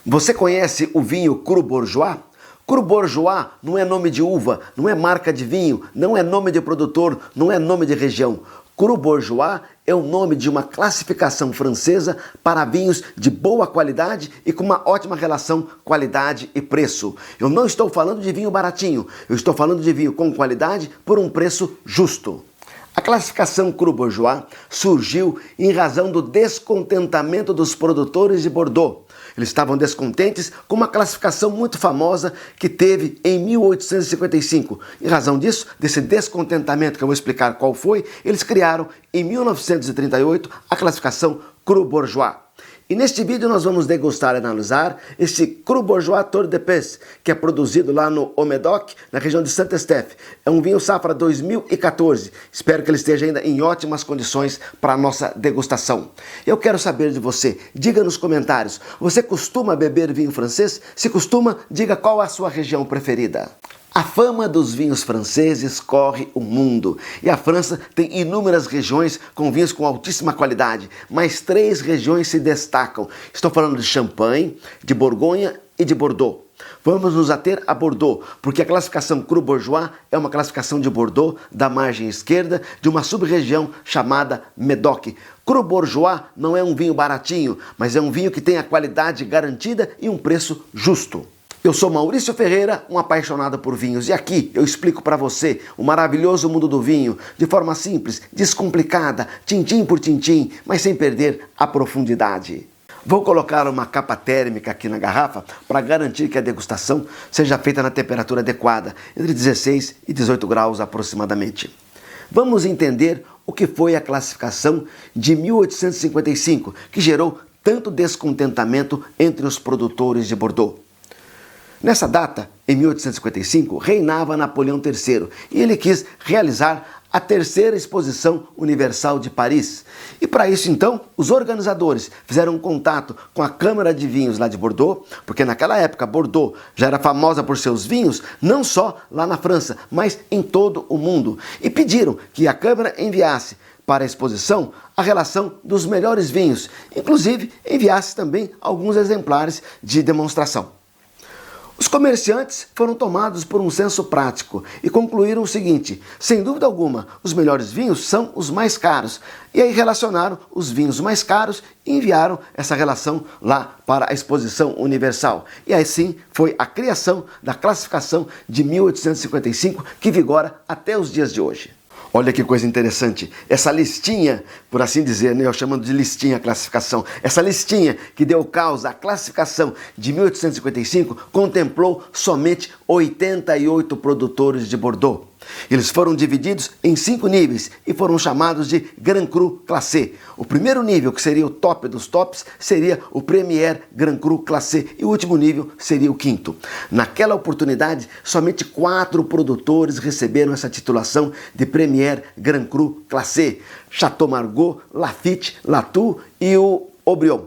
Você conhece o vinho Cru Bourgeois? Cru Bourgeois não é nome de uva, não é marca de vinho, não é nome de produtor, não é nome de região. Cru Bourgeois é o nome de uma classificação francesa para vinhos de boa qualidade e com uma ótima relação qualidade e preço. Eu não estou falando de vinho baratinho, eu estou falando de vinho com qualidade por um preço justo. A classificação Cru Bourgeois surgiu em razão do descontentamento dos produtores de Bordeaux. Eles estavam descontentes com uma classificação muito famosa que teve em 1855. Em razão disso, desse descontentamento que eu vou explicar qual foi, eles criaram em 1938 a classificação Cru Bourgeois. E neste vídeo nós vamos degustar e analisar esse Cru Bourgeois Torre de Pez, que é produzido lá no Haut-Médoc, na região de Saint-Estèphe. É um vinho safra 2014. Espero que ele esteja ainda em ótimas condições para a nossa degustação. Eu quero saber de você. Diga nos comentários, você costuma beber vinho francês? Se costuma, diga qual a sua região preferida. A fama dos vinhos franceses corre o mundo e a França tem inúmeras regiões com vinhos com altíssima qualidade, mas 3 regiões se destacam. Estou falando de Champagne, de Borgonha e de Bordeaux. Vamos nos ater a Bordeaux, porque a classificação Cru Bourgeois é uma classificação de Bordeaux, da margem esquerda, de uma sub-região chamada Médoc. Cru Bourgeois não é um vinho baratinho, mas é um vinho que tem a qualidade garantida e um preço justo. Eu sou Maurício Ferreira, um apaixonado por vinhos, e aqui eu explico para você o maravilhoso mundo do vinho de forma simples, descomplicada, tintim por tintim, mas sem perder a profundidade. Vou colocar uma capa térmica aqui na garrafa para garantir que a degustação seja feita na temperatura adequada, entre 16 e 18 graus aproximadamente. Vamos entender o que foi a classificação de 1855, que gerou tanto descontentamento entre os produtores de Bordeaux. Nessa data, em 1855, reinava Napoleão III e ele quis realizar a 3ª Exposição Universal de Paris. E para isso, então, os organizadores fizeram um contato com a Câmara de Vinhos lá de Bordeaux, porque naquela época Bordeaux já era famosa por seus vinhos, não só lá na França, mas em todo o mundo. E pediram que a Câmara enviasse para a exposição a relação dos melhores vinhos, inclusive enviasse também alguns exemplares de demonstração. Os comerciantes foram tomados por um senso prático e concluíram o seguinte: sem dúvida alguma, os melhores vinhos são os mais caros. E aí relacionaram os vinhos mais caros e enviaram essa relação lá para a Exposição Universal. E assim foi a criação da classificação de 1855, que vigora até os dias de hoje. Olha que coisa interessante, essa listinha, por assim dizer, né, eu chamo de listinha a classificação, essa listinha que deu causa à classificação de 1855 contemplou somente 88 produtores de Bordeaux. Eles foram divididos em 5 níveis e foram chamados de Grand Cru Classé. O primeiro nível, que seria o top dos tops, seria o Premier Grand Cru Classé e o último nível seria o 5º. Naquela oportunidade, somente 4 produtores receberam essa titulação de Premier Grand Cru Classé: Chateau Margaux, Lafite, Latour e o Haut-Brion.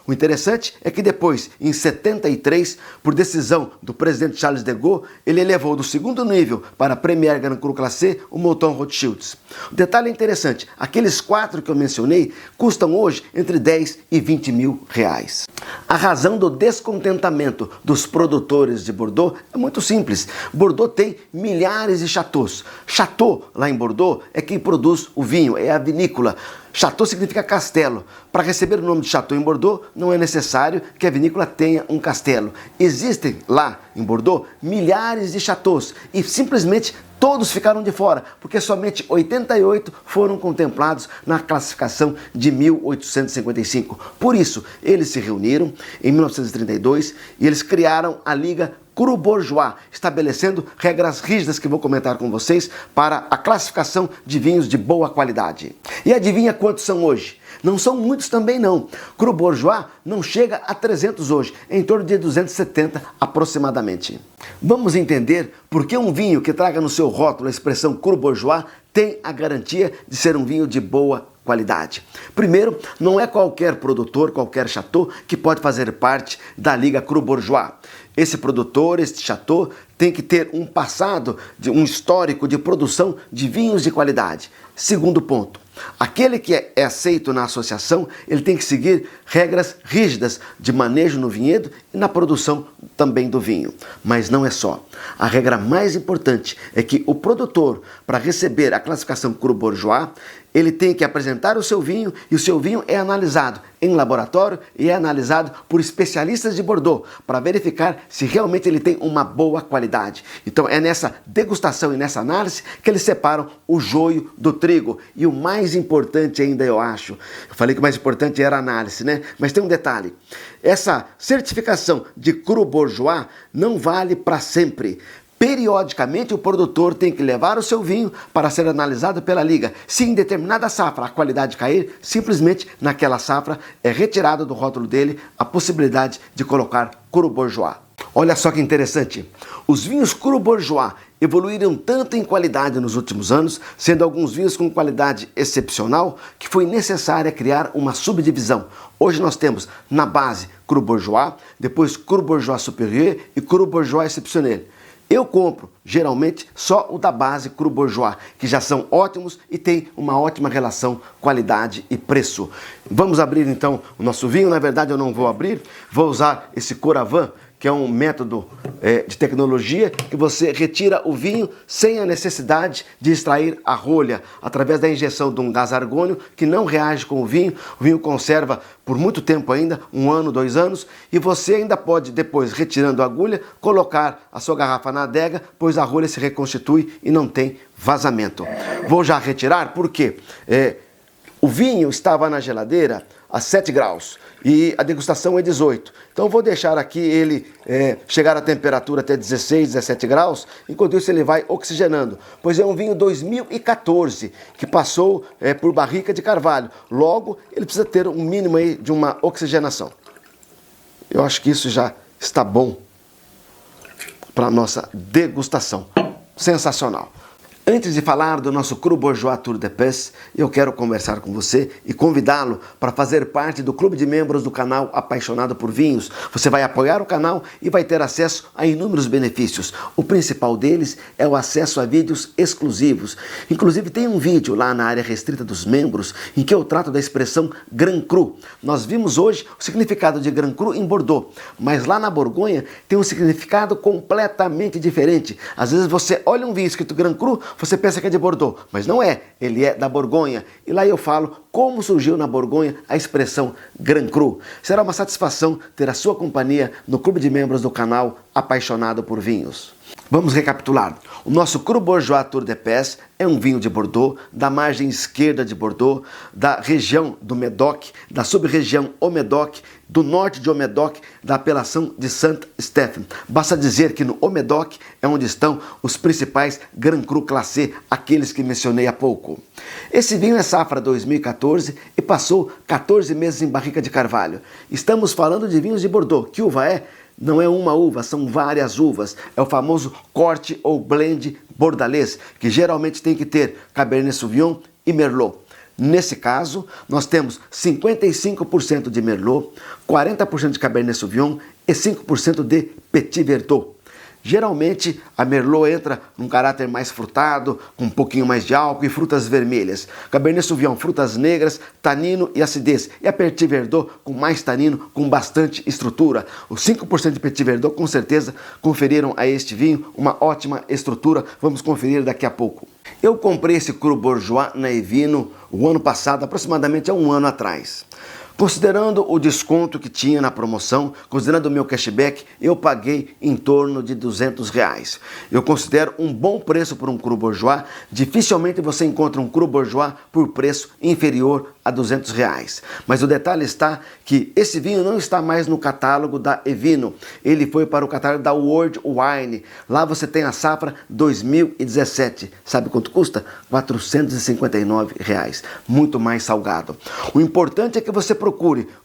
O interessante é que depois, em 73, por decisão do presidente Charles de Gaulle, ele elevou do 2º nível para Premier Grand Cru Classé o Mouton Rothschild. O detalhe é interessante, aqueles 4 que eu mencionei custam hoje entre 10 e 20 mil reais. A razão do descontentamento dos produtores de Bordeaux é muito simples. Bordeaux tem milhares de chateaus. Chateau, lá em Bordeaux, é quem produz o vinho, é a vinícola. Chateau significa castelo. Para receber o nome de Chateau em Bordeaux, não é necessário que a vinícola tenha um castelo. Existem lá em Bordeaux milhares de chateaus e simplesmente todos ficaram de fora, porque somente 88 foram contemplados na classificação de 1855. Por isso, eles se reuniram em 1932 e eles criaram a Liga Cru Bourgeois, estabelecendo regras rígidas que vou comentar com vocês para a classificação de vinhos de boa qualidade. E adivinha quantos são hoje? Não são muitos também não. Cru Bourgeois não chega a 300 hoje, em torno de 270 aproximadamente. Vamos entender por que um vinho que traga no seu rótulo a expressão Cru Bourgeois tem a garantia de ser um vinho de boa qualidade. Primeiro, não é qualquer produtor, qualquer chateau que pode fazer parte da Liga Cru Bourgeois. Esse produtor, este chateau, tem que ter um passado, um histórico de produção de vinhos de qualidade. Segundo ponto, aquele que é aceito na associação, ele tem que seguir regras rígidas de manejo no vinhedo e na produção também do vinho. Mas não é só. A regra mais importante é que o produtor, para receber a classificação Cru Bourgeois, ele tem que apresentar o seu vinho e o seu vinho é analisado em laboratório e é analisado por especialistas de Bordeaux para verificar se realmente ele tem uma boa qualidade. Então é nessa degustação e nessa análise que eles separam o joio do trigo. E o mais importante ainda, eu acho, eu falei que o mais importante era a análise, né? Mas tem um detalhe. Essa certificação de Cru Bourgeois não vale para sempre. Periodicamente o produtor tem que levar o seu vinho para ser analisado pela liga. Se em determinada safra a qualidade cair, simplesmente naquela safra é retirado do rótulo dele a possibilidade de colocar Cru Bourgeois. Olha só que interessante, os vinhos Cru Bourgeois evoluíram tanto em qualidade nos últimos anos, sendo alguns vinhos com qualidade excepcional, que foi necessária criar uma subdivisão. Hoje nós temos na base Cru Bourgeois, depois Cru Bourgeois Supérieur e Cru Bourgeois Exceptionnel. Eu compro, geralmente, só o da base Cru Bourgeois, que já são ótimos e tem uma ótima relação qualidade e preço. Vamos abrir então o nosso vinho. Na verdade eu não vou abrir, vou usar esse Coravin, que é um método de tecnologia que você retira o vinho sem a necessidade de extrair a rolha, através da injeção de um gás argônio que não reage com o vinho conserva por muito tempo ainda, 1 ano, 2 anos, e você ainda pode, depois, retirando a agulha, colocar a sua garrafa na adega, pois a rolha se reconstitui e não tem vazamento. Vou já retirar porque o vinho estava na geladeira a 7 graus e a degustação é 18. Então vou deixar aqui ele chegar à temperatura até 16, 17 graus, enquanto isso ele vai oxigenando. Pois é um vinho 2014 que passou por barrica de carvalho. Logo, ele precisa ter um mínimo aí de uma oxigenação. Eu acho que isso já está bom para a nossa degustação. Sensacional! Antes de falar do nosso Cru Bourgeois Tour de Pes, eu quero conversar com você e convidá-lo para fazer parte do clube de membros do canal Apaixonado por Vinhos. Você vai apoiar o canal e vai ter acesso a inúmeros benefícios. O principal deles é o acesso a vídeos exclusivos. Inclusive tem um vídeo lá na área restrita dos membros em que eu trato da expressão Grand Cru. Nós vimos hoje o significado de Grand Cru em Bordeaux, mas lá na Borgonha tem um significado completamente diferente. Às vezes você olha um vinho escrito Grand Cru, você pensa que é de Bordeaux, mas não é, ele é da Borgonha. E lá eu falo como surgiu na Borgonha a expressão Grand Cru. Será uma satisfação ter a sua companhia no clube de membros do canal Apaixonado por Vinhos. Vamos recapitular. O nosso Cru Bourgeois Tour de Pes é um vinho de Bordeaux, da margem esquerda de Bordeaux, da região do Médoc, da sub-região Haut-Médoc, do norte de Haut-Médoc, da apelação de Saint-Stephen. Basta dizer que no Haut-Médoc é onde estão os principais Grand Cru Classé, aqueles que mencionei há pouco. Esse vinho é safra 2014 e passou 14 meses em barrica de carvalho. Estamos falando de vinhos de Bordeaux. Que uva é? Não é uma uva, são várias uvas. É o famoso corte ou blend bordalês, que geralmente tem que ter Cabernet Sauvignon e Merlot. Nesse caso, nós temos 55% de Merlot, 40% de Cabernet Sauvignon e 5% de Petit Verdot. Geralmente a Merlot entra num caráter mais frutado, com um pouquinho mais de álcool e frutas vermelhas. Cabernet Sauvignon, frutas negras, tanino e acidez. E a Petit Verdot com mais tanino, com bastante estrutura. Os 5% de Petit Verdot com certeza conferiram a este vinho uma ótima estrutura. Vamos conferir daqui a pouco. Eu comprei esse Cru Bourgeois na Evino o ano passado, aproximadamente há 1 ano atrás. Considerando o desconto que tinha na promoção, considerando o meu cashback, eu paguei em torno de R$200. Eu considero um bom preço por um Cru Bourgeois. Dificilmente você encontra um Cru Bourgeois por preço inferior a R$200. Mas o detalhe está que esse vinho não está mais no catálogo da Evino. Ele foi para o catálogo da World Wine. Lá você tem a safra 2017. Sabe quanto custa? R$459. Muito mais salgado. O importante é que você procure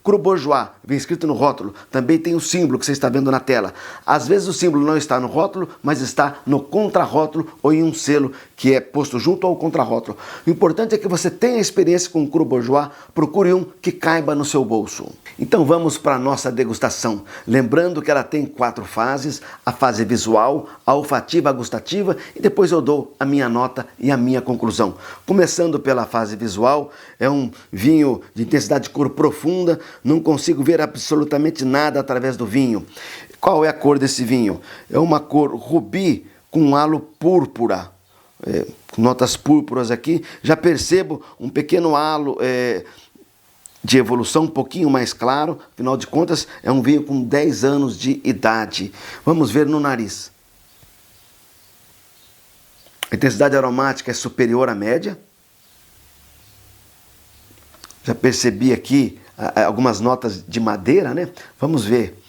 Cru Bourgeois, vem escrito no rótulo. Também tem o símbolo que você está vendo na tela. Às vezes o símbolo não está no rótulo, mas está no contrarótulo ou em um selo que é posto junto ao contrarótulo. O importante é que você tenha experiência com o Cru Bourgeois, procure um que caiba no seu bolso. Então vamos para a nossa degustação. Lembrando que ela tem 4 fases, a fase visual, a olfativa, a gustativa, e depois eu dou a minha nota e a minha conclusão. Começando pela fase visual, é um vinho de intensidade de cor profunda, profunda, não consigo ver absolutamente nada através do vinho. Qual é a cor desse vinho? É uma cor rubi com halo púrpura. Notas púrpuras aqui. Já percebo um pequeno halo de evolução um pouquinho mais claro. Afinal de contas, é um vinho com 10 anos de idade. Vamos ver no nariz. A intensidade aromática é superior à média. Já percebi aqui algumas notas de madeira, né? Vamos ver.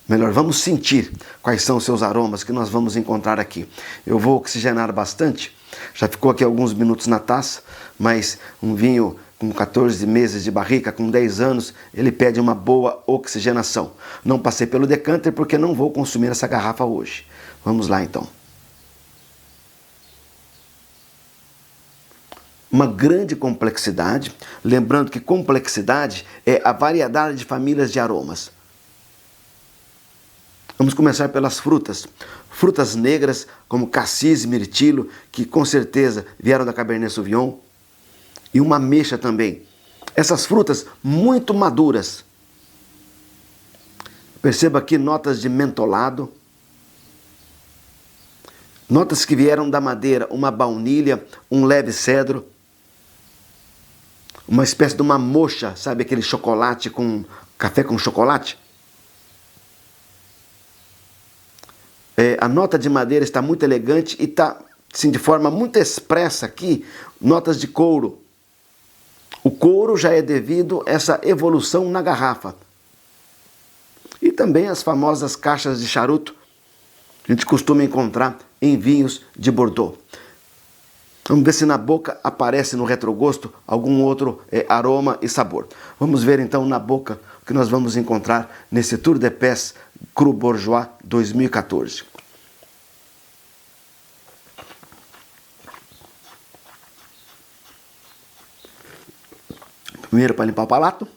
Melhor, vamos sentir quais são os seus aromas que nós vamos encontrar aqui. Eu vou oxigenar bastante. Já ficou aqui alguns minutos na taça, mas um vinho com 14 meses de barrica, com 10 anos, ele pede uma boa oxigenação. Não passei pelo decanter porque não vou consumir essa garrafa hoje. Vamos lá então. Uma grande complexidade, lembrando que complexidade é a variedade de famílias de aromas. Vamos começar pelas frutas. Frutas negras como cassis e mirtilo, que com certeza vieram da Cabernet Sauvignon. E uma ameixa também. Essas frutas muito maduras. Perceba aqui notas de mentolado. Notas que vieram da madeira, uma baunilha, um leve cedro. Uma espécie de uma mocha, sabe aquele chocolate com café com chocolate? A nota de madeira está muito elegante e está, assim, de forma muito expressa aqui, notas de couro. O couro já é devido a essa evolução na garrafa. E também as famosas caixas de charuto, que a gente costuma encontrar em vinhos de Bordeaux. Vamos ver se na boca aparece no retrogosto algum outro aroma e sabor. Vamos ver então na boca o que nós vamos encontrar nesse Tour de Pés Cru Bourgeois 2014. Primeiro para limpar o palato.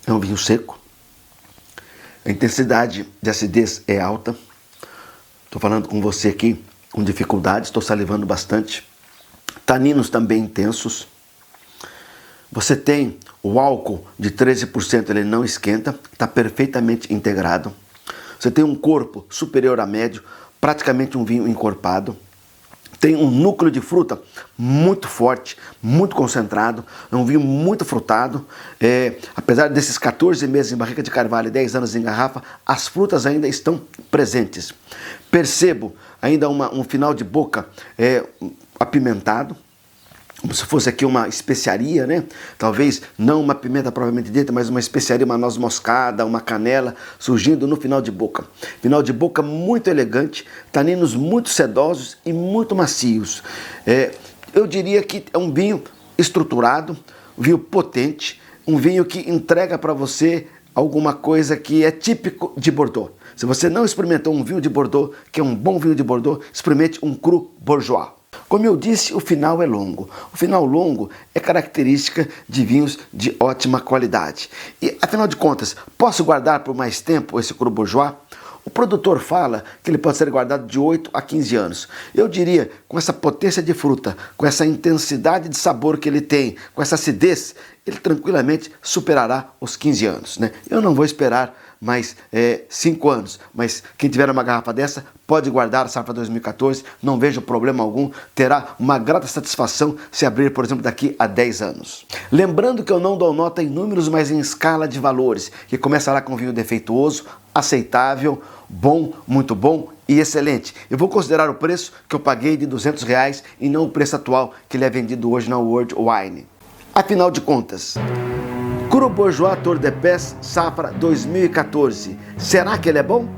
É um vinho seco. A intensidade de acidez é alta. Estou falando com você aqui com dificuldade, estou salivando bastante. Taninos também intensos. Você tem o álcool de 13%, ele não esquenta, está perfeitamente integrado. Você tem um corpo superior a médio, praticamente um vinho encorpado. Tem um núcleo de fruta muito forte, muito concentrado, é um vinho muito frutado. Apesar desses 14 meses em barrica de carvalho e 10 anos em garrafa, as frutas ainda estão presentes. Percebo ainda um final de boca apimentado, como se fosse aqui uma especiaria, né? Talvez não uma pimenta propriamente dita, mas uma especiaria, uma noz moscada, uma canela, surgindo no final de boca. Final de boca muito elegante, taninos muito sedosos e muito macios. Eu diria que é um vinho estruturado, um vinho potente, um vinho que entrega para você alguma coisa que é típico de Bordeaux. Se você não experimentou um vinho de Bordeaux, que é um bom vinho de Bordeaux, experimente um Cru Bourgeois. Como eu disse, o final é longo. O final longo é característica de vinhos de ótima qualidade. E, afinal de contas, posso guardar por mais tempo esse Cru Bourgeois? O produtor fala que ele pode ser guardado de 8 a 15 anos. Eu diria, com essa potência de fruta, com essa intensidade de sabor que ele tem, com essa acidez, ele tranquilamente superará os 15 anos, né? Eu não vou esperar mais 5 anos, mas quem tiver uma garrafa dessa pode guardar a safra 2014, não vejo problema algum, terá uma grata satisfação se abrir, por exemplo, daqui a 10 anos. Lembrando que eu não dou nota em números, mas em escala de valores, que começa lá com vinho defeituoso, aceitável, bom, muito bom e excelente. Eu vou considerar o preço que eu paguei de R$200 e não o preço atual que ele é vendido hoje na World Wine. Afinal de contas, Cru Bourgeois Tour de Pés Safra 2014. Será que ele é bom?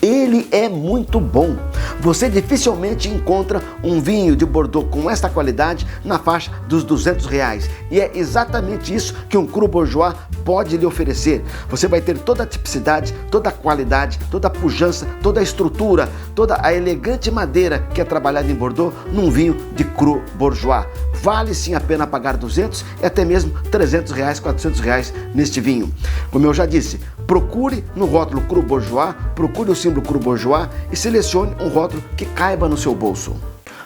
Ele é muito bom. Você dificilmente encontra um vinho de Bordeaux com esta qualidade na faixa dos R$200. E é exatamente isso que um Cru Bourgeois pode lhe oferecer. Você vai ter toda a tipicidade, toda a qualidade, toda a pujança, toda a estrutura, toda a elegante madeira que é trabalhada em Bordeaux num vinho de Cru Bourgeois. Vale sim a pena pagar 200 e até mesmo 300 reais, 400 reais neste vinho. Como eu já disse, procure no rótulo Cru Bourgeois, procure o símbolo Cru Bourgeois e selecione um rótulo que caiba no seu bolso.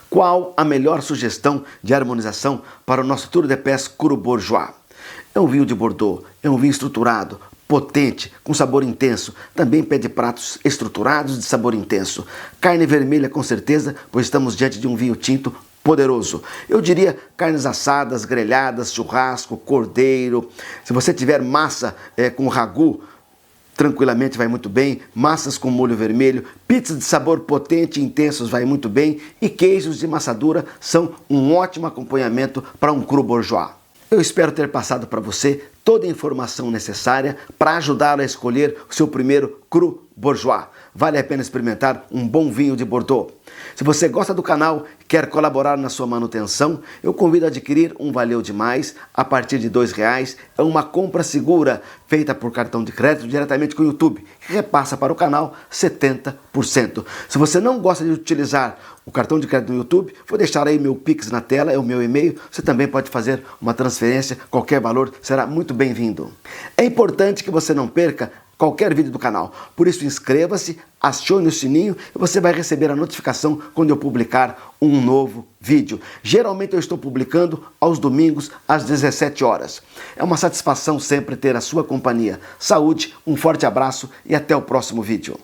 Qual a melhor sugestão de harmonização para o nosso Tour de Pés Cru Bourgeois? É um vinho de Bordeaux, é um vinho estruturado, potente, com sabor intenso. Também pede pratos estruturados de sabor intenso. Carne vermelha com certeza, pois estamos diante de um vinho tinto poderoso. Eu diria carnes assadas, grelhadas, churrasco, cordeiro. Se você tiver massa com ragu, tranquilamente vai muito bem. Massas com molho vermelho, pizzas de sabor potente e intensos vai muito bem. E queijos de massadura são um ótimo acompanhamento para um Cru Bourgeois. Eu espero ter passado para você toda a informação necessária para ajudá-lo a escolher o seu primeiro Cru Bourgeois. Vale a pena experimentar um bom vinho de Bordeaux. Se você gosta do canal e quer colaborar na sua manutenção, eu convido a adquirir um Valeu Demais a partir de R$2. É uma compra segura feita por cartão de crédito diretamente com o YouTube, que repassa para o canal 70%. Se você não gosta de utilizar o cartão de crédito do YouTube, vou deixar aí meu Pix na tela, é o meu e-mail. Você também pode fazer uma transferência, qualquer valor será muito bem-vindo. É importante que você não perca qualquer vídeo do canal. Por isso, inscreva-se, acione o sininho e você vai receber a notificação quando eu publicar um novo vídeo. Geralmente eu estou publicando aos domingos às 17 horas. É uma satisfação sempre ter a sua companhia. Saúde, um forte abraço e até o próximo vídeo.